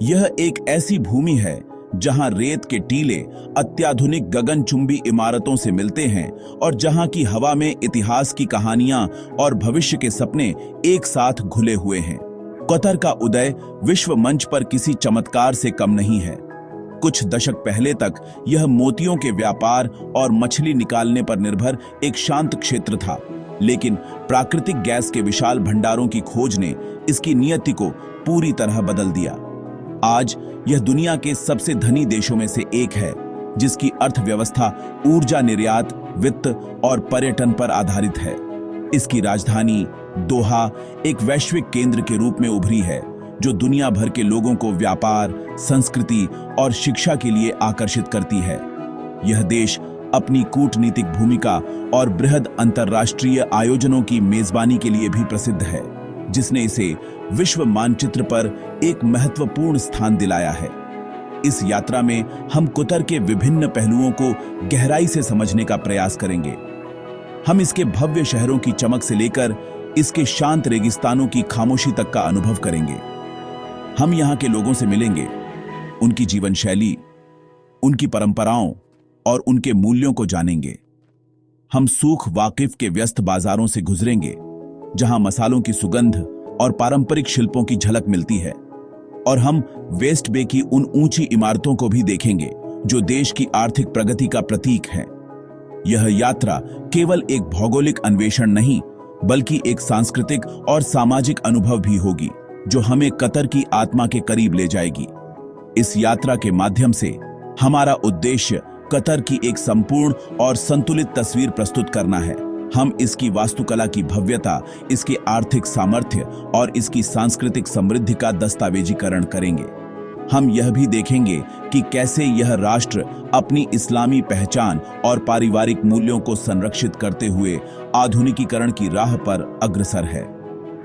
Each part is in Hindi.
यह एक ऐसी भूमि है जहां रेत के टीले अत्याधुनिक गगनचुंबी इमारतों से मिलते हैं और जहां की हवा में इतिहास की कहानियां और भविष्य के सपने एक साथ घुले हुए हैं। कतर का उदय विश्व मंच पर किसी चमत्कार से कम नहीं है। कुछ दशक पहले तक यह मोतियों के व्यापार और मछली निकालने पर निर्भर एक शांत क्षेत्र था, लेकिन प्राकृतिक गैस के विशाल भंडारों की खोज ने इसकी नियति को पूरी तरह बदल दिया। आज यह दुनिया के सबसे धनी देशों में से एक है, जिसकी अर्थव्यवस्था ऊर्जा निर्यात, वित्त और पर्यटन पर आधारित है। इसकी राजधानी दोहा एक वैश्विक केंद्र के रूप में उभरी है, जो दुनिया भर के लोगों को व्यापार, संस्कृति और शिक्षा के लिए आकर्षित करती है। यह देश अपनी कूटनीतिक भूमिका और बृहद अंतर्राष्ट्रीय आयोजनों की मेजबानी के लिए भी प्रसिद्ध है, जिसने इसे विश्व मानचित्र पर एक महत्वपूर्ण स्थान दिलाया है। इस यात्रा में हम कतर के विभिन्न पहलुओं को गहराई से समझने का प्रयास करेंगे। हम इसके भव्य शहरों की चमक से लेकर इसके शांत रेगिस्तानों की खामोशी तक का अनुभव करेंगे। हम यहाँ के लोगों से मिलेंगे, उनकी जीवन शैली, उनकी परंपराओं और उनके मूल्यों को जानेंगे। हम सूख वाकिफ के व्यस्त बाजारों से गुजरेंगे, जहां मसालों की सुगंध और पारंपरिक शिल्पों की झलक मिलती है, और हम वेस्ट बे की उन ऊंची इमारतों को भी देखेंगे जो देश की आर्थिक प्रगति का प्रतीक है। यह यात्रा केवल एक भौगोलिक अन्वेषण नहीं, बल्कि एक सांस्कृतिक और सामाजिक अनुभव भी होगी, जो हमें कतर की आत्मा के करीब ले जाएगी। इस यात्रा के माध्यम से हमारा उद्देश्य कतर की एक संपूर्ण और संतुलित तस्वीर प्रस्तुत करना है। हम इसकी वास्तुकला की भव्यता, इसके आर्थिक सामर्थ्य और इसकी सांस्कृतिक समृद्धि का दस्तावेजीकरण करेंगे। हम यह भी देखेंगे कि कैसे यह राष्ट्र अपनी इस्लामी पहचान और पारिवारिक मूल्यों को संरक्षित करते हुए आधुनिकीकरण की राह पर अग्रसर है।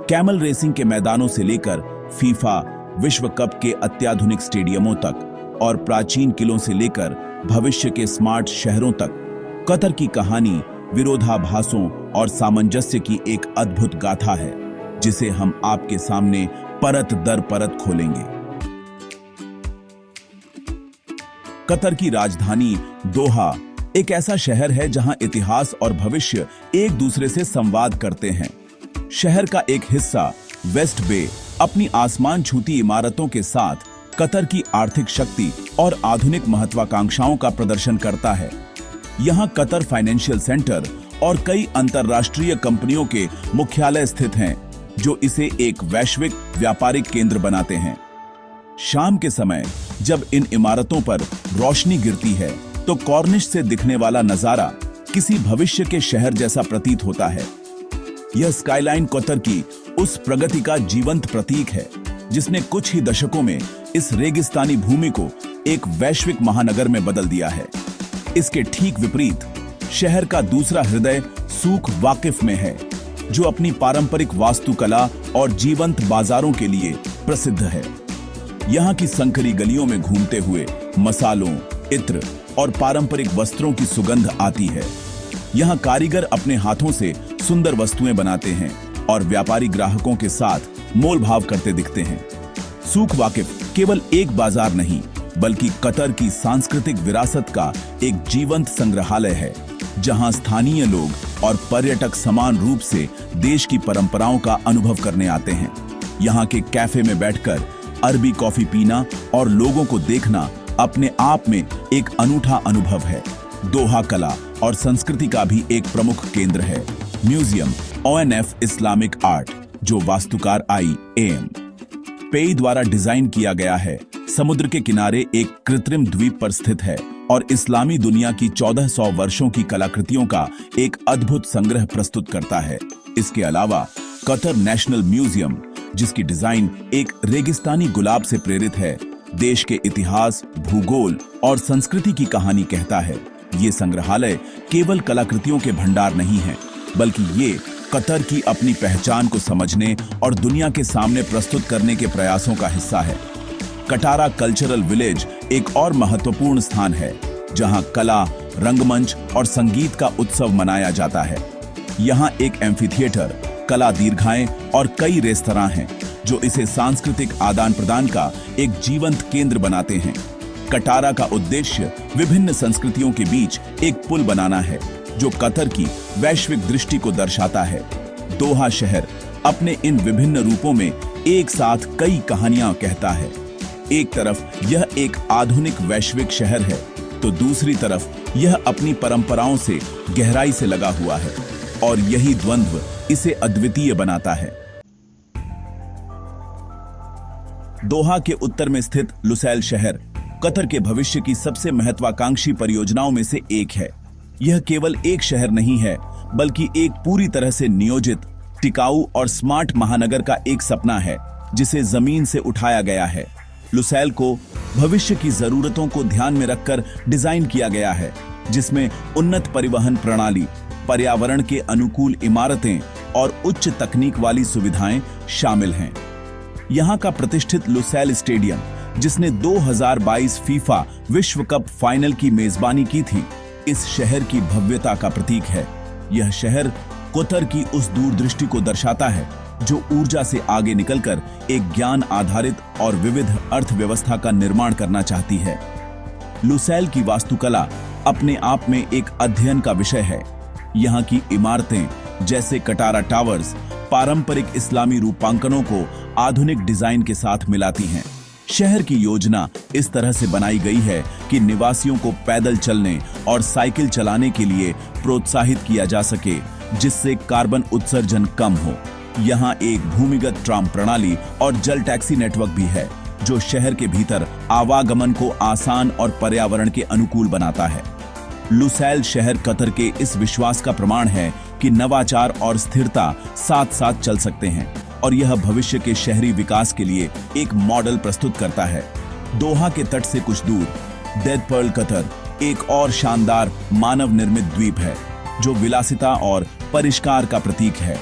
कैमल रेसिंग के मैदानों से लेकर फीफा विश्व कप के अत्याधुनिक स्टेडियमों तक और प्राचीन किलों से लेकर भविष्य के स्मार्ट शहरों तक, कतर की कहानी विरोधाभासों और सामंजस्य की एक अद्भुत गाथा है, जिसे हम आपके सामने परत दर परत खोलेंगे। कतर की राजधानी दोहा एक ऐसा शहर है जहां इतिहास और भविष्य एक दूसरे से संवाद करते हैं। शहर का एक हिस्सा वेस्ट बे अपनी आसमान छूती इमारतों के साथ कतर की आर्थिक शक्ति और आधुनिक महत्वाकांक्षाओं का प्रदर्शन करता है। यहाँ कतर फाइनेंशियल सेंटर और कई अंतर्राष्ट्रीय कंपनियों के मुख्यालय स्थित हैं, जो इसे एक वैश्विक व्यापारिक केंद्र बनाते हैं। शाम के समय जब इन इमारतों पर रोशनी गिरती है, तो कॉर्निश से दिखने वाला नजारा किसी भविष्य के शहर जैसा प्रतीत होता है। यह स्काईलाइन कतर की उस प्रगति का जीवंत प्रतीक है, जिसने कुछ ही दशकों में इस रेगिस्तानी भूमि को एक वैश्विक महानगर में बदल दिया है। इसके ठीक विपरीत शहर का दूसरा हृदय सूख वाकिफ में है, जो अपनी पारंपरिक वास्तुकला और जीवंत बाजारों के लिए प्रसिद्ध है। यहाँ की संकरी गलियों में घूमते हुए मसालों, इत्र और पारंपरिक वस्त्रों की सुगंध आती है। यहाँ कारीगर अपने हाथों से सुंदर वस्तुएं बनाते हैं और व्यापारी ग्राहकों के साथ मोल भाव करते दिखते हैं। सूख वाकिफ केवल एक बाजार नहीं, बल्कि कतर की सांस्कृतिक विरासत का एक जीवंत संग्रहालय है, जहां स्थानीय लोग और पर्यटक समान रूप से देश की परंपराओं का अनुभव करने आते हैं। यहाँ के कैफे में बैठकर अरबी कॉफी पीना और लोगों को देखना अपने आप में एक अनूठा अनुभव है। दोहा कला और संस्कृति का भी एक प्रमुख केंद्र है। म्यूजियम ONF इस्लामिक आर्ट, जो वास्तुकार IAM पेई द्वारा डिजाइन किया गया है, समुद्र के किनारे एक कृत्रिम द्वीप पर स्थित है और इस्लामी दुनिया की 1400 वर्षों की कलाकृतियों का एक अद्भुत संग्रह प्रस्तुत करता है। इसके अलावा कतर नेशनल म्यूजियम, जिसकी डिजाइन एक रेगिस्तानी गुलाब से प्रेरित है, देश के इतिहास, भूगोल और संस्कृति की कहानी कहता है। ये संग्रहालय केवल कलाकृतियों के भंडार नहीं है, बल्कि ये कतर की अपनी पहचान को समझने और दुनिया के सामने प्रस्तुत करने के प्रयासों का हिस्सा है। कटारा कल्चरल विलेज एक और महत्वपूर्ण स्थान है, जहां कला, रंगमंच और संगीत का उत्सव मनाया जाता है। यहाँ एक एम्फीथिएटर, कला दीर्घाएं और कई रेस्तरां हैं जो इसे सांस्कृतिक आदान प्रदान का एक जीवंत केंद्र बनाते हैं। कटारा का उद्देश्य विभिन्न संस्कृतियों के बीच एक पुल बनाना है जो कतर की वैश्विक दृष्टि को दर्शाता है। दोहा शहर अपने इन विभिन्न रूपों में एक साथ कई कहानियां कहता है। एक तरफ यह एक आधुनिक वैश्विक शहर है तो दूसरी तरफ यह अपनी परंपराओं से गहराई से लगा हुआ है और यही द्वंद्व इसे अद्वितीय बनाता है। दोहा के उत्तर में स्थित लुसैल शहर कतर के भविष्य की सबसे महत्वाकांक्षी परियोजनाओं में से एक है। यह केवल एक शहर नहीं है बल्कि एक पूरी तरह से नियोजित, टिकाऊ और स्मार्ट महानगर का एक सपना है जिसे जमीन से उठाया गया है। लुसैल को भविष्य की जरूरतों को ध्यान में रखकर डिजाइन किया गया है जिसमें उन्नत परिवहन प्रणाली, पर्यावरण के अनुकूल इमारतें और उच्च तकनीक वाली सुविधाएं शामिल हैं। यहां का प्रतिष्ठित लुसैल स्टेडियम जिसने 2022 फीफा विश्व कप फाइनल की मेजबानी की थी, इस शहर की भव्यता का प्रतीक है। यह शहर कतर की उस दूरदृष्टि को दर्शाता है जो ऊर्जा से आगे निकलकर एक ज्ञान आधारित और विविध अर्थव्यवस्था का निर्माण करना चाहती है। लुसैल की वास्तुकला अपने आप में एक अध्ययन का विषय है। यहाँ की इमारतें जैसे कटारा टावर्स पारंपरिक इस्लामी रूपांकनों को आधुनिक डिजाइन के साथ मिलाती हैं। शहर की योजना इस तरह से बनाई गई है कि निवासियों को पैदल चलने और साइकिल चलाने के लिए प्रोत्साहित किया जा सके जिससे कार्बन उत्सर्जन कम हो। यहाँ एक भूमिगत ट्राम प्रणाली और जल टैक्सी नेटवर्क भी है जो शहर के भीतर आवागमन को आसान और पर्यावरण के अनुकूल बनाता है। लुसैल शहर कतर के इस विश्वास का प्रमाण है कि नवाचार और स्थिरता साथ साथ चल सकते हैं और यह भविष्य के शहरी विकास के लिए एक मॉडल प्रस्तुत करता है। दोहा के तट से कुछ दूर डेड पर्ल कतर एक और शानदार मानव निर्मित द्वीप है जो विलासिता और परिष्कार का प्रतीक है।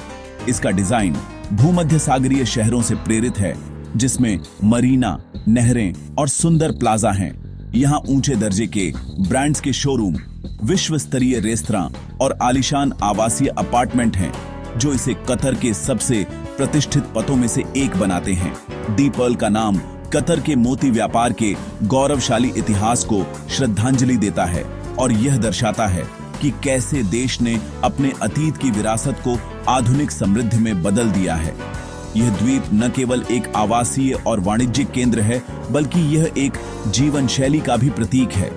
इसका डिजाइन भूमध्य सागरीय शहरों से प्रेरित है जिसमें मरीना, नहरें और सुंदर प्लाजा हैं। यहाँ ऊंचे दर्जे के ब्रांड्स के शोरूम, विश्व स्तरीय रेस्तरां और आलीशान आवासीय अपार्टमेंट हैं जो इसे कतर के सबसे प्रतिष्ठित पथों में से एक बनाते हैं। दी पर्ल का नाम कतर के मोती व्यापार के गौरवशाली इतिहास को श्रद्धांजलि देता है और यह दर्शाता है कि कैसे देश ने अपने अतीत की विरासत को आधुनिक समृद्धि में बदल दिया है। यह द्वीप न केवल एक आवासीय और वाणिज्यिक केंद्र है बल्कि यह एक जीवन शैली का भी प्रतीक है।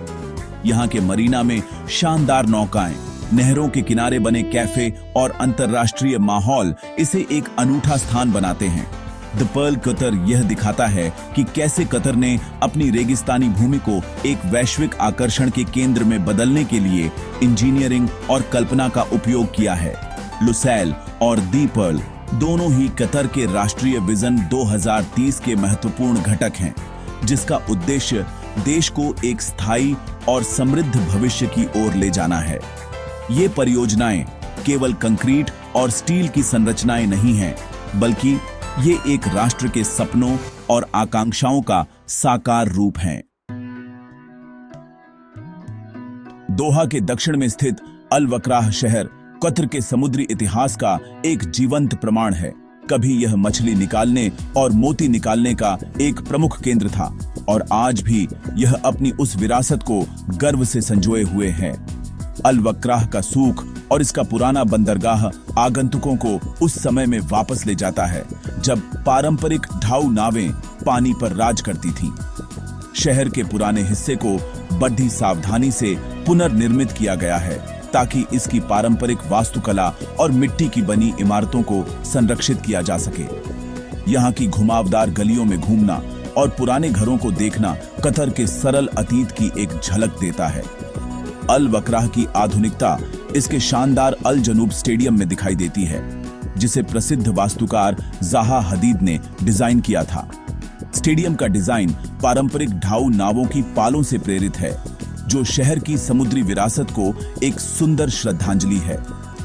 यहाँ के मरीना में शानदार नौकाएं, नहरों के किनारे बने कैफे और अंतर्राष्ट्रीय माहौल इसे एक अनूठा स्थान बनाते हैं। द पर्ल कतर यह दिखाता है कि कैसे कतर ने अपनी रेगिस्तानी भूमि को एक वैश्विक आकर्षण के केंद्र में बदलने के लिए इंजीनियरिंग और कल्पना का उपयोग किया है। लुसैल और दी पर्ल दोनों ही कतर के राष्ट्रीय विजन 2030 के महत्वपूर्ण घटक हैं जिसका उद्देश्य देश को एक स्थायी और समृद्ध भविष्य की ओर ले जाना है। ये परियोजनाएं केवल कंक्रीट और स्टील की संरचनाएं नहीं हैं बल्कि ये एक राष्ट्र के सपनों और आकांक्षाओं का साकार रूप हैं। दोहा के दक्षिण में स्थित अल वक्राह शहर कतर के समुद्री इतिहास का एक जीवंत प्रमाण है। कभी यह मछली निकालने और मोती निकालने का एक प्रमुख केंद्र था और आज भी यह अपनी उस विरासत को गर्व से संजोए हुए है। अल वक्राह का सूख और इसका पुराना बंदरगाह आगंतुकों को उस समय में वापस ले जाता है जब पारंपरिक ढाऊ नावें पानी पर राज करती थीं। शहर के पुराने हिस्से को बड़ी सावधानी से पुनर्निर्मित किया गया है ताकि इसकी पारंपरिक वास्तुकला और मिट्टी की बनी इमारतों को संरक्षित किया जा सके। यहाँ की घुमावदार गलियों में घूमना और पुराने घरों को देखना कतर के सरल अतीत की एक झलक देता है। अल वक्राह की आधुनिकता इसके शानदार अल जनूब स्टेडियम में दिखाई देती है जिसे प्रसिद्ध वास्तुकार ज़ाहा हदीद ने डिजाइन किया था। स्टेडियम का डिजाइन पारंपरिक ढाऊ नावों की पालों से प्रेरित है जो शहर की समुद्री विरासत को एक सुंदर श्रद्धांजलि है।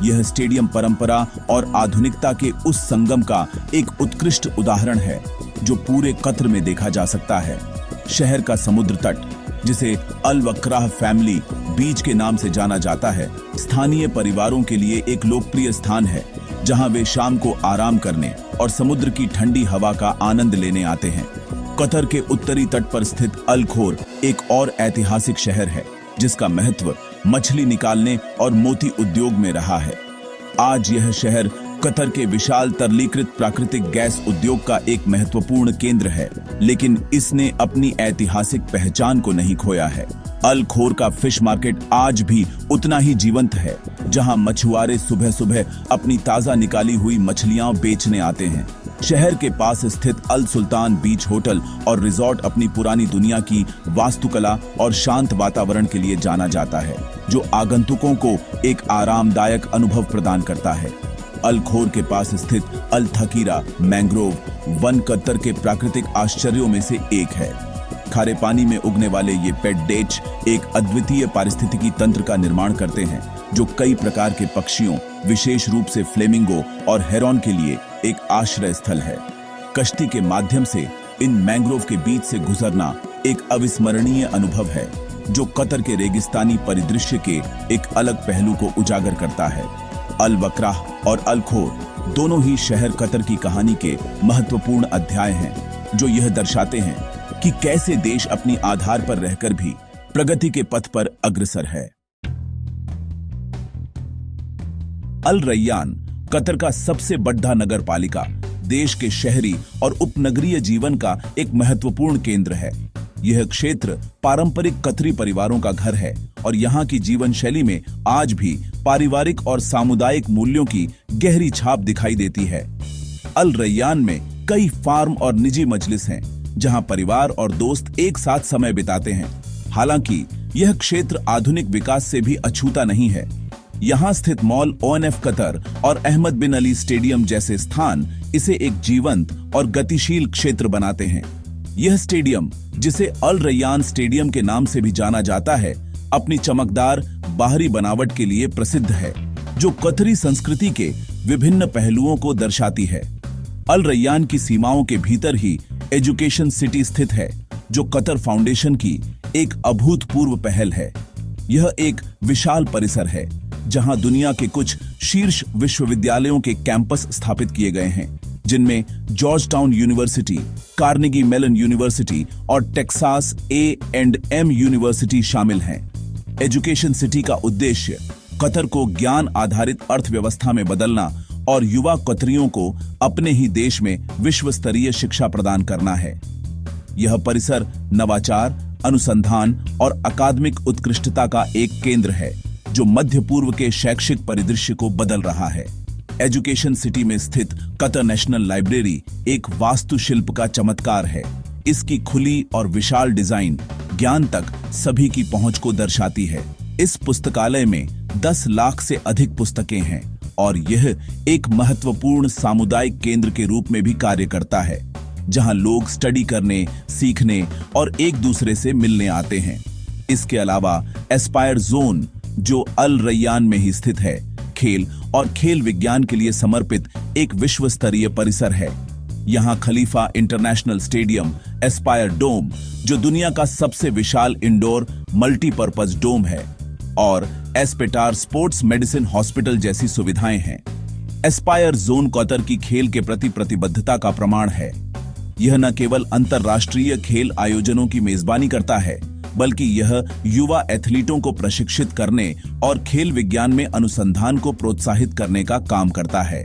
यह स्टेडियम परंपरा और आधुनिकता के उस संगम का एक उत्कृष्ट उदाहरण है जो पूरे कतर में देखा जा सकता है। शहर का समुद्र तट जिसे अल वक्राह फैमिली बीच के नाम से जाना जाता है, स्थानीय परिवारों के लिए एक लोकप्रिय स्थान है जहां वे शाम को आराम करने और समुद्र की ठंडी हवा का आनंद लेने आते हैं। कतर के उत्तरी तट पर स्थित अल खोर एक और ऐतिहासिक शहर है जिसका महत्व मछली निकालने और मोती उद्योग में रहा है। आज यह शहर कतर के विशाल तरलीकृत प्राकृतिक गैस उद्योग का एक महत्वपूर्ण केंद्र है, लेकिन इसने अपनी ऐतिहासिक पहचान को नहीं खोया है। अल खोर का फिश मार्केट आज भी उतना ही जीवंत है, जहां मछुआरे सुबह सुबह अपनी ताजा निकाली हुई मछलियां बेचने आते हैं। शहर के पास स्थित अल सुल्तान बीच होटल और रिजॉर्ट अपनी पुरानी दुनिया की वास्तुकला और शांत वातावरण के लिए जाना जाता है, जो आगंतुकों को एक आरामदायक अनुभव प्रदान करता है। अल खोर के पास स्थित अल थकीरा मैंग्रोव वन कतर के प्राकृतिक आश्चर्यों में से एक है। खारे पानी में उगने वाले ये पेट डेच एक अद्वितीय पारिस्थितिकी तंत्र का निर्माण करते हैं, जो कई प्रकार के पक्षियों, विशेष रूप से फ्लेमिंगो और हेरॉन के लिए एक आश्रय स्थल है। कश्ती के माध्यम से इन मैंग्रोव के बीच से गुजरना एक अविस्मरणीय अनुभव है, जो कतर के रेगिस्तानी परिदृश्य के एक अलग पहलू को उजागर करता है। अल वक्राह और अल खोर दोनों ही शहर कतर की कहानी के महत्वपूर्ण अध्याय हैं, जो यह दर्शाते हैं कि कैसे देश अपनी आधार पर रहकर भी प्रगति के पथ पर अग्रसर है। अल रैयान कतर का सबसे बड़ा नगर पालिका, देश के शहरी और उपनगरीय जीवन का एक महत्वपूर्ण केंद्र है। यह क्षेत्र पारंपरिक कतरी परिवारों का घर है और यहाँ की जीवन शैली में आज भी पारिवारिक और सामुदायिक मूल्यों की गहरी छाप दिखाई देती है। अल रैयान में कई फार्म और निजी मजलिस हैं, जहाँ परिवार और दोस्त एक साथ समय बिताते हैं। हालांकि यह क्षेत्र आधुनिक विकास से भी अछूता नहीं है। यहाँ स्थित मॉल ONF कतर और अहमद बिन अली स्टेडियम जैसे स्थान इसे एक जीवंत और गतिशील क्षेत्र बनाते हैं। यह स्टेडियम, जिसे अल रैयान स्टेडियम के नाम से भी जाना जाता है, अपनी चमकदार बाहरी बनावट के लिए प्रसिद्ध है, जो कतरी संस्कृति के विभिन्न पहलुओं को दर्शाती है। अल रैयान की सीमाओं के भीतर ही एजुकेशन सिटी स्थित है, जो कतर फाउंडेशन की एक अभूतपूर्व पहल है। यह एक विशाल परिसर है, जहां दुनिया के कुछ शीर्ष विश्वविद्यालयों के कैंपस स्थापित किए गए हैं, जिनमें George town university, Carnegie Mellon university और टेक्सास A&M यूनिवर्सिटी शामिल हैं। एजुकेशन सिटी का उद्देश्य कतर को ज्ञान आधारित अर्थव्यवस्था में बदलना और युवा कतरियों को अपने ही देश में विश्व स्तरीय शिक्षा प्रदान करना है। यह परिसर नवाचार, अनुसंधान और अकादमिक उत्कृष्टता का एक केंद्र है, जो मध्य पूर्व के शैक्षिक परिदृश्य को बदल रहा है। एजुकेशन सिटी में स्थित कतर नेशनल लाइब्रेरी एक वास्तुशिल्प का चमत्कार है। इसकी खुली और विशाल डिजाइन ज्ञान तक सभी की पहुंच को दर्शाती है। इस पुस्तकालय में 10 लाख से अधिक पुस्तकें हैं और यह एक महत्वपूर्ण सामुदायिक केंद्र के रूप में भी कार्य करता है, जहां लोग स्टडी करने, सीखने और एक दूसरे से मिलने आते हैं। इसके अलावा एस्पायर जोन, जो अल रैयान में ही स्थित है, खेल और खेल विज्ञान के लिए समर्पित एक विश्व स्तरीय परिसर है। यहाँ खलीफा इंटरनेशनल स्टेडियम, एस्पायर डोम, जो दुनिया का सबसे विशाल इंडोर मल्टीपर्पज डोम है, और एस्पेटार स्पोर्ट्स मेडिसिन हॉस्पिटल जैसी सुविधाएं हैं। एस्पायर जोन कतर की खेल के प्रति प्रतिबद्धता का प्रमाण है। यह न केवल अंतरराष्ट्रीय खेल आयोजनों की मेजबानी करता है, बल्कि यह युवा एथलीटों को प्रशिक्षित करने और खेल विज्ञान में अनुसंधान को प्रोत्साहित करने का काम करता है।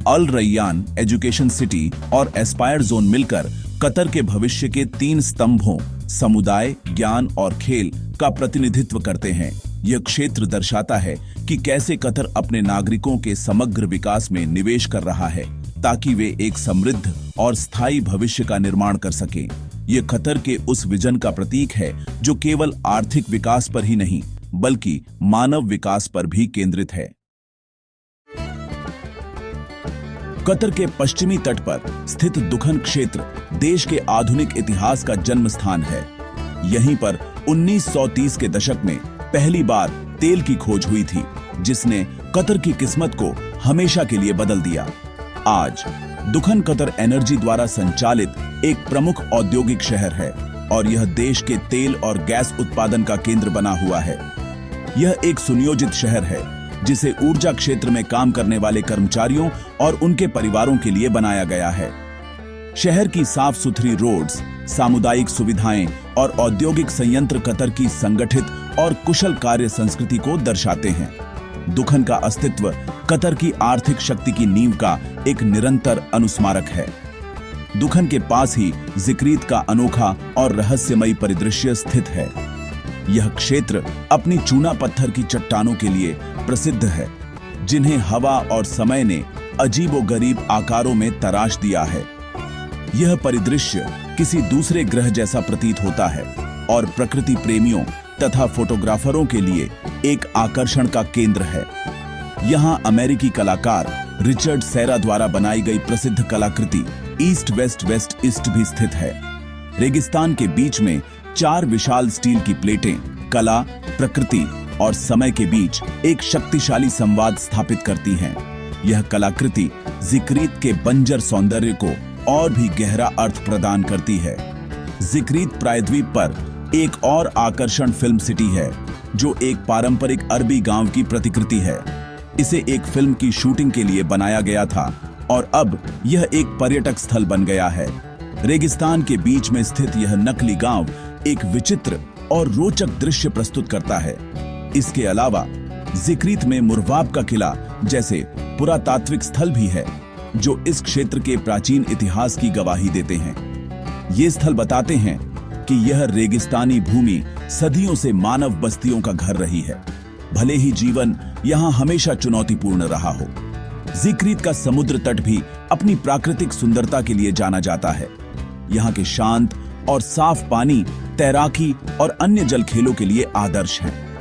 अल रैयान, एजुकेशन सिटी और एस्पायर जोन मिलकर कतर के भविष्य के 3 स्तंभों समुदाय, ज्ञान और खेल का प्रतिनिधित्व करते हैं। यह क्षेत्र दर्शाता है कि कैसे कतर अपने नागरिकों के समग्र विकास में निवेश कर रहा है, ताकि वे एक समृद्ध और स्थायी भविष्य का निर्माण कर सकें। ये कतर के उस विजन का प्रतीक है जो केवल आर्थिक विकास पर ही नहीं, बल्कि मानव विकास पर भी केंद्रित है। कतर के पश्चिमी तट पर स्थित दुखन क्षेत्र देश के आधुनिक इतिहास का जन्म स्थान है। यहीं पर 1930 के दशक में पहली बार तेल की खोज हुई थी, जिसने कतर की किस्मत को हमेशा के लिए बदल दिया। आज दुखन कतर एनर्जी द्वारा संचालित एक प्रमुख औद्योगिक शहर है और यह देश के तेल और गैस उत्पादन का केंद्र बना हुआ है। यह एक सुनियोजित शहर है, जिसे ऊर्जा क्षेत्र में काम करने वाले कर्मचारियों और उनके परिवारों के लिए बनाया गया है। शहर की साफ सुथरी रोड्स, सामुदायिक सुविधाएं और औद्योगिक संयंत्र कतर की संगठित और कुशल कार्य संस्कृति को दर्शाते हैं। दुखन का अस्तित्व कतर की आर्थिक शक्ति की नींव का एक निरंतर अनुस्मारक है। दुखन के पास ही जिक्रीत का अनोखा और रहस्यमयी परिदृश्य स्थित है। यह क्षेत्र अपनी चूना पत्थर की चट्टानों के लिए प्रसिद्ध है, जिन्हें हवा और समय ने अजीबोगरीब आकारों में तराश दिया है। यह परिदृश्य किसी दूसरे ग्रह जैसा प्रतीत होता है और प्रकृति प्रेमियों तथा फोटोग्राफरों के लिए एक आकर्षण का केंद्र है। यहाँ अमेरिकी कलाकार रिचर्ड सेरा द्वारा बनाई गई प्रसिद्ध कलाकृति ईस्ट वेस्ट वेस्ट ईस्ट भी स्थित है। रेगिस्तान के बीच में 4 विशाल स्टील की प्लेटें कला, प्रकृति और समय के बीच एक शक्तिशाली संवाद स्थापित करती हैं। यह कलाकृति जिक्रीत के बंजर सौंदर्य को और भी गहरा अर्थ प्रदान करती है। जिक्रीत प्रायद्वीप पर एक और आकर्षण फिल्म सिटी है, जो एक पारंपरिक अरबी गांव की प्रतिकृति है। इसे एक फिल्म की शूटिंग के लिए बनाया गया था और अब यह एक पर्यटक स्थल बन गया है। रेगिस्तान के बीच में स्थित यह नकली गांव एक विचित्र और रोचक दृश्य प्रस्तुत करता है। इसके अलावा जिक्रीत में मुरवाब का किला जैसे पुरातात्विक स्थल भी है, जो इस क्षेत्र के प्राचीन इतिहास की गवाही देते हैं। ये स्थल बताते हैं कि यह रेगिस्तानी भूमि सदियों से मानव बस्तियों का घर रही है, भले ही जीवन यहाँ हमेशा चुनौतीपूर्ण रहा हो। जिक्रीत का समुद्र तट भी अपनी प्राकृतिक सुंदरता के लिए जाना जाता है। यहाँ के शांत और साफ पानी तैराकी और अन्य जल खेलों के लिए आदर्श है।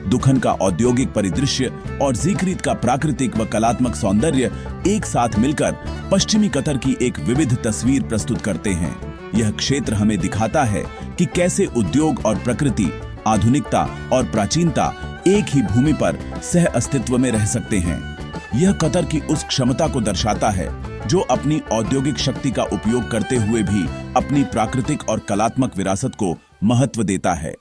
दुखन का औद्योगिक परिदृश्य और जिक्रीत का प्राकृतिक व कलात्मक सौंदर्य एक साथ मिलकर पश्चिमी कतर की एक विविध तस्वीर प्रस्तुत करते हैं। यह क्षेत्र हमें दिखाता है कि कैसे उद्योग और प्रकृति, आधुनिकता और प्राचीनता एक ही भूमि पर सह अस्तित्व में रह सकते हैं। यह कतर की उस क्षमता को दर्शाता है जो अपनी औद्योगिक शक्ति का उपयोग करते हुए भी अपनी प्राकृतिक और कलात्मक विरासत को महत्व देता है।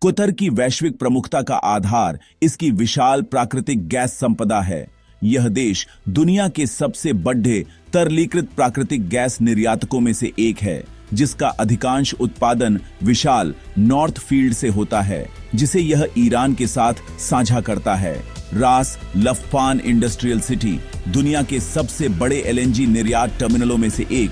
कतर की वैश्विक प्रमुखता का आधार इसकी विशाल प्राकृतिक गैस संपदा है। यह देश दुनिया के सबसे बड़े तरलीकृत प्राकृतिक गैस निर्यातकों में से एक है, जिसका अधिकांश उत्पादन विशाल नॉर्थ फील्ड से होता है, जिसे यह ईरान के साथ साझा करता है। रास लफान इंडस्ट्रियल सिटी दुनिया के सबसे बड़े एलएनजी निर्यात टर्मिनलों में से एक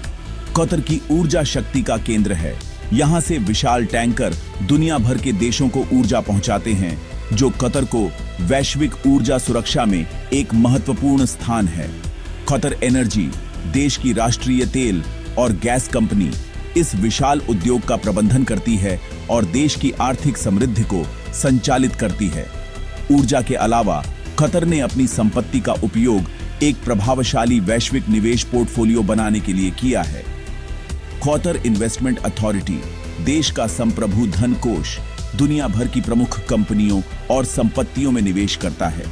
कतर की ऊर्जा शक्ति का केंद्र है। यहाँ से विशाल टैंकर दुनिया भर के देशों को ऊर्जा पहुंचाते हैं, जो कतर को वैश्विक ऊर्जा सुरक्षा में एक महत्वपूर्ण स्थान है। कतर एनर्जी देश की राष्ट्रीय तेल और गैस कंपनी इस विशाल उद्योग का प्रबंधन करती है और देश की आर्थिक समृद्धि को संचालित करती है। ऊर्जा के अलावा कतर ने अपनी संपत्ति का उपयोग एक प्रभावशाली वैश्विक निवेश पोर्टफोलियो बनाने के लिए किया है। कतर इन्वेस्टमेंट अथॉरिटी देश का संप्रभु धन कोष दुनिया भर की प्रमुख कंपनियों और संपत्तियों में निवेश करता है।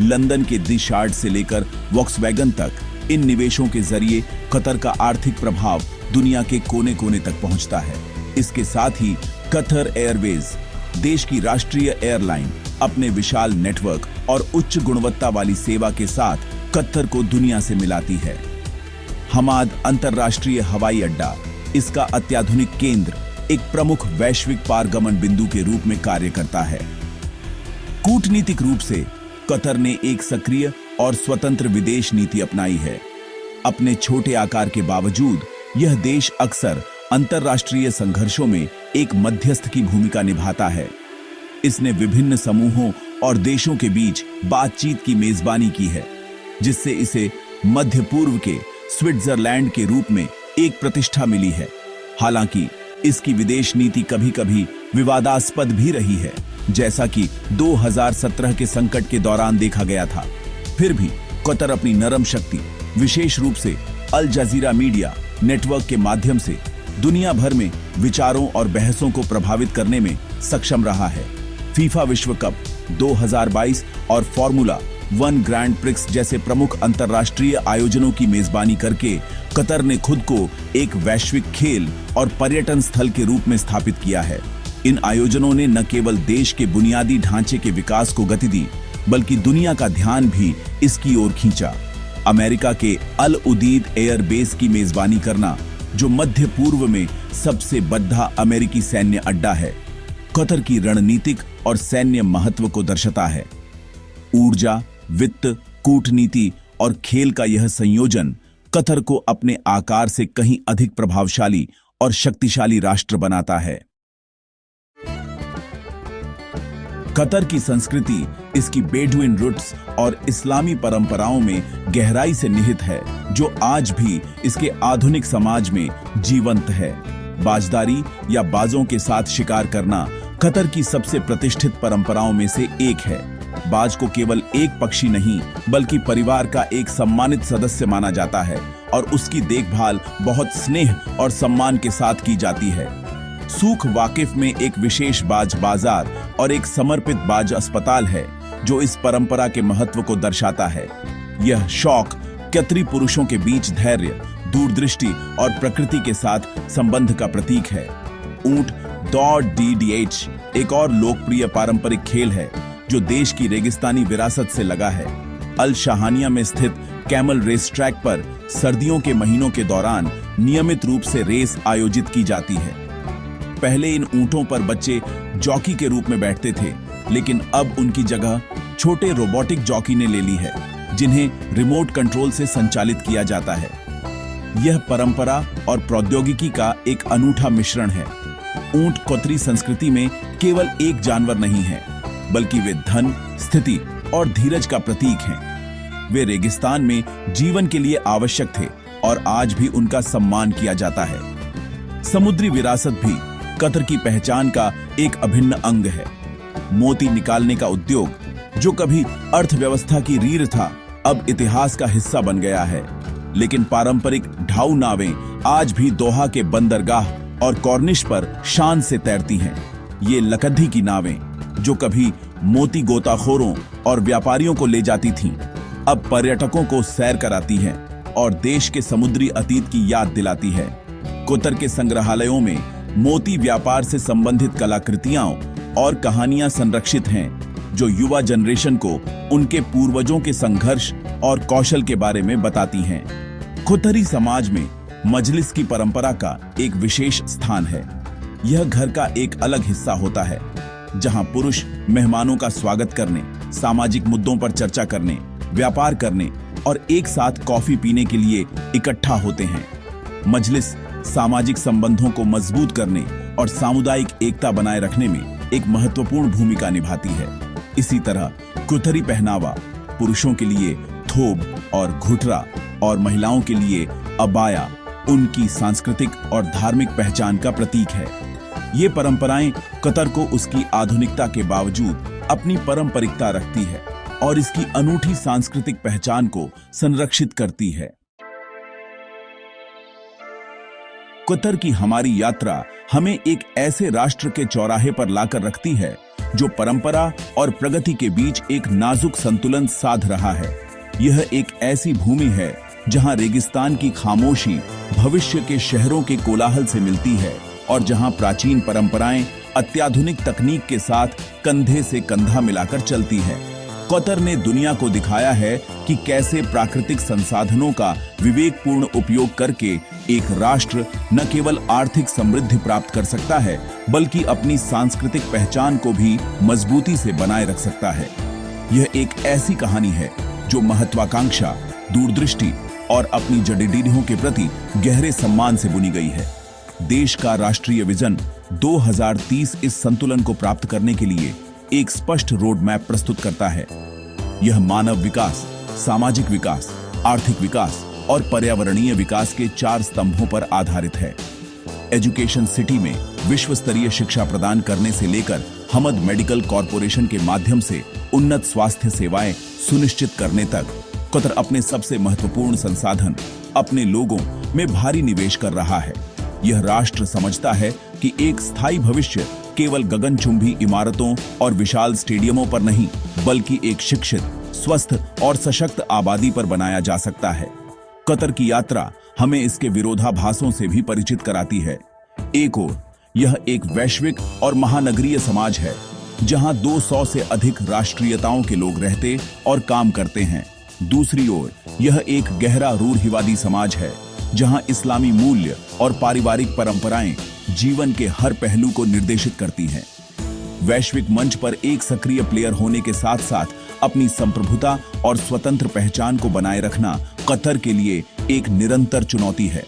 लंदन के दी शार्ड से लेकर वॉक्सवैगन तक इन निवेशों के जरिए कतर का आर्थिक प्रभाव दुनिया के कोने कोने तक पहुंचता है। इसके साथ ही कतर एयरवेज देश की राष्ट्रीय एयरलाइन अपने विशाल नेटवर्क और उच्च गुणवत्ता वाली सेवा के साथ कतर को दुनिया से मिलाती है। हमाद अंतरराष्ट्रीय हवाई अड्डा इसका अत्याधुनिक केंद्र एक प्रमुख वैश्विक पारगमन बिंदु के रूप में कार्य करता है। कूटनीतिक रूप से कतर ने एक सक्रिय और स्वतंत्र विदेश नीति अपनाई है। अपने छोटे आकार के बावजूद यह देश अक्सर अंतरराष्ट्रीय संघर्षों में एक मध्यस्थ की भूमिका निभाता है। इसने विभिन्न समूहों और देशों के बीच बातचीत की मेजबानी की है, जिससे इसे मध्य पूर्व के स्विट्जरलैंड के रूप में एक प्रतिष्ठा मिली है। हालांकि इसकी विदेश नीति कभी-कभी विवादास्पद भी रही है, जैसा कि 2017 के संकट के दौरान देखा गया था। फिर भी कतर अपनी नरम शक्ति, विशेष रूप से अल जजीरा मीडिया नेटवर्क के माध्यम से दुनिया भर में विचारों और बहसों को प्रभावित करने में सक्षम रहा है। फीफा विश्व कप 2022 और फॉर्मूला 1 ग्रैंड प्रिक्स जैसे प्रमुख अंतर्राष्ट्रीय आयोजनों की मेजबानी करके कतर ने खुद को एक वैश्विक खेल और पर्यटन स्थल के रूप में स्थापित किया है। इन आयोजनों ने न केवल देश के बुनियादी ढांचे के विकास को गति दी, बल्कि दुनिया का ध्यान भी इसकी ओर खींचा। अमेरिका के अल उदीद एयरबेस की मेजबानी करना, जो मध्य पूर्व में सबसे बड़ा अमेरिकी सैन्य अड्डा है, कतर की रणनीतिक और सैन्य महत्व को दर्शाता है। ऊर्जा, वित्त, कूटनीति और खेल का यह संयोजन कतर को अपने आकार से कहीं अधिक प्रभावशाली और शक्तिशाली राष्ट्र बनाता है। कतर की संस्कृति इसकी बेडुइन रूट्स और इस्लामी परंपराओं में गहराई से निहित है, जो आज भी इसके आधुनिक समाज में जीवंत है। बाजदारी या बाजों के साथ शिकार करना कतर की सबसे प्रतिष्ठित परंपराओं में से एक है। बाज को केवल एक पक्षी नहीं, बल्कि परिवार का एक सम्मानित सदस्य माना जाता है और उसकी देखभाल बहुत स्नेह और सम्मान के साथ की जाती है। सूख वाकिफ में एक विशेष बाज बाजार और एक समर्पित बाज अस्पताल है, जो इस परंपरा के महत्व को दर्शाता है। यह शौक कतरी पुरुषों के बीच धैर्य, दूरदृष्टि और प्रकृति के साथ संबंध का प्रतीक है। ऊंट दौड़ DDH एक और लोकप्रिय पारंपरिक खेल है, जो देश की रेगिस्तानी विरासत से लगा है। अल शाहानिया में स्थित कैमल रेस ट्रैक पर सर्दियों के महीनों के दौरान नियमित रूप से रेस आयोजित की जाती है। पहले इन ऊंटों पर बच्चे जॉकी के रूप में बैठते थे, लेकिन अब उनकी जगह छोटे रोबोटिक जॉकी ने ले ली है, जिन्हें रिमोट कंट्रोल से संचालित किया जाता है। यह परंपरा और प्रौद्योगिकी का एक अनूठा मिश्रण है। ऊंट कतरी संस्कृति में केवल एक जानवर नहीं है, बल्कि वे धन, स्थिति और धीरज का प्रतीक हैं। वे रेगिस्तान में जीवन के लिए आवश्यक थे और आज भी उनका सम्मान किया जाता है। समुद्री विरासत भी कतर की पहचान का एक अभिन्न अंग है। मोती निकालने का उद्योग, जो कभी अर्थव्यवस्था की रीढ़ था, अब इतिहास का हिस्सा बन गया है। लेकिन पारंपरिक ढाऊ नावें आज भी दोहा के बंदरगाह और कॉर्निश पर शान से तैरती हैं। ये लकद्दी की नावें, जो कभी मोती गोताखोरों और व्यापारियों को ले जाती थीं, अब पर्यटकों को सैर कराती हैं और देश के समुद्री अतीत की याद दिलाती है। कतर के संग्रहालयों में मोती व्यापार से संबंधित कलाकृतियां और कहानियां संरक्षित हैं, जो युवा जनरेशन को उनके पूर्वजों के संघर्ष और कौशल के बारे में बताती हैं। कतरी समाज में मजलिस की परंपरा का एक विशेष स्थान है। यह घर का एक अलग हिस्सा होता है, जहां पुरुष मेहमानों का स्वागत करने, सामाजिक मुद्दों पर चर्चा करने, व्यापार करने और एक साथ कॉफी पीने के लिए इकट्ठा होते हैं। मजलिस सामाजिक संबंधों को मजबूत करने और सामुदायिक एकता बनाए रखने में एक महत्वपूर्ण भूमिका निभाती है। इसी तरह कतरी पहनावा पुरुषों के लिए थोब और घुटरा और महिलाओं के लिए अबाया उनकी सांस्कृतिक और धार्मिक पहचान का प्रतीक है। ये परंपराएं कतर को उसकी आधुनिकता के बावजूद अपनी पारंपरिकता रखती है और इसकी अनूठी सांस्कृतिक पहचान को संरक्षित करती है। कतर की हमारी यात्रा हमें एक ऐसे राष्ट्र के चौराहे पर लाकर रखती है, जो परंपरा और प्रगति के बीच एक नाजुक संतुलन साध रहा है। यह एक ऐसी भूमि है जहां रेगिस्तान की खामोशी भविष्य के शहरों के कोलाहल से मिलती है और जहां प्राचीन परंपराएं अत्याधुनिक तकनीक के साथ कंधे से कंधा मिलाकर चलती है। कतर ने दुनिया को दिखाया है कि कैसे प्राकृतिक संसाधनों का विवेकपूर्ण उपयोग करके एक राष्ट्र न केवल आर्थिक समृद्धि प्राप्त कर सकता है, बल्कि अपनी सांस्कृतिक पहचान को भी मजबूती से बनाए रख सकता है। यह एक ऐसी कहानी है जो महत्वाकांक्षा, दूरदृष्टि और अपनी जड़ीबूटियों के प्रति गहरे सम्मान से बुनी गई है। देश का राष्ट्रीय विजन 2030 इस संतुलन को प्राप्त करने के लिए एक स्पष्ट रोड मैप प्रस्तुत करता है। यह मानव विकास, सामाजिक विकास, आर्थिक विकास और पर्यावरणीय विकास के 4 स्तंभों पर आधारित है। एजुकेशन सिटी में विश्व स्तरीय शिक्षा प्रदान करने से लेकर हमद मेडिकल कॉरपोरेशन के माध्यम से उन्नत स्वास्थ्य सेवाएं सुनिश्चित करने तक, कतर अपने सबसे महत्वपूर्ण संसाधन, अपने लोगों में भारी निवेश कर रहा है। यह राष्ट्र समझता है कि एक स्थायी भविष्य केवल गगनचुंबी इमारतों और विशाल स्टेडियमों पर नहीं, बल्कि एक शिक्षित, स्वस्थ और सशक्त आबादी पर बनाया जा सकता है। कतर की यात्रा हमें इसके विरोधाभासों से भी परिचित कराती है। एक ओर यह एक वैश्विक और महानगरीय समाज है जहां 200 से अधिक राष्ट्रीयताओं के लोग रहते और काम करते हैं। दूसरी ओर यह एक गहरा रूढ़िवादी समाज है जहां इस्लामी मूल्य और पारिवारिक परंपराएं जीवन के हर पहलू को निर्देशित करती हैं। वैश्विक मंच पर एक सक्रिय प्लेयर होने के साथ साथ अपनी संप्रभुता और स्वतंत्र पहचान को बनाए रखना कतर के लिए एक निरंतर चुनौती है।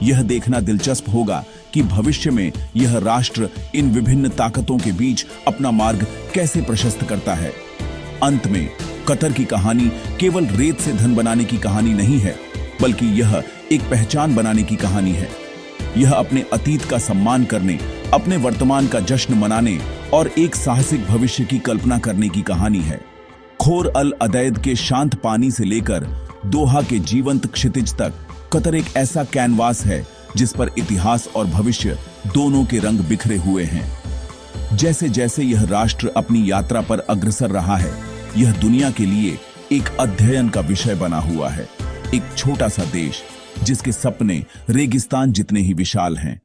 यह देखना दिलचस्प होगा कि भविष्य में यह राष्ट्र इन विभिन्न ताकतों के बीच अपना मार्ग कैसे प्रशस्त करता है। अंत में कतर की कहानी केवल रेत से धन बनाने की कहानी नहीं है, बल्कि यह एक पहचान बनाने की कहानी है। यह अपने अतीत का सम्मान करने, अपने वर्तमान का जश्न मनाने और एक साहसिक भविष्य की कल्पना करने की कहानी है। खोर अल अदैद के शांत पानी से लेकर दोहा के जीवंत क्षितिज तक कतर एक ऐसा कैनवास है जिस पर इतिहास और भविष्य दोनों के रंग बिखरे हुए हैं। जैसे जैसे यह राष्ट्र अपनी यात्रा पर अग्रसर रहा है, यह दुनिया के लिए एक अध्ययन का विषय बना हुआ है। एक छोटा सा देश जिसके सपने रेगिस्तान जितने ही विशाल हैं।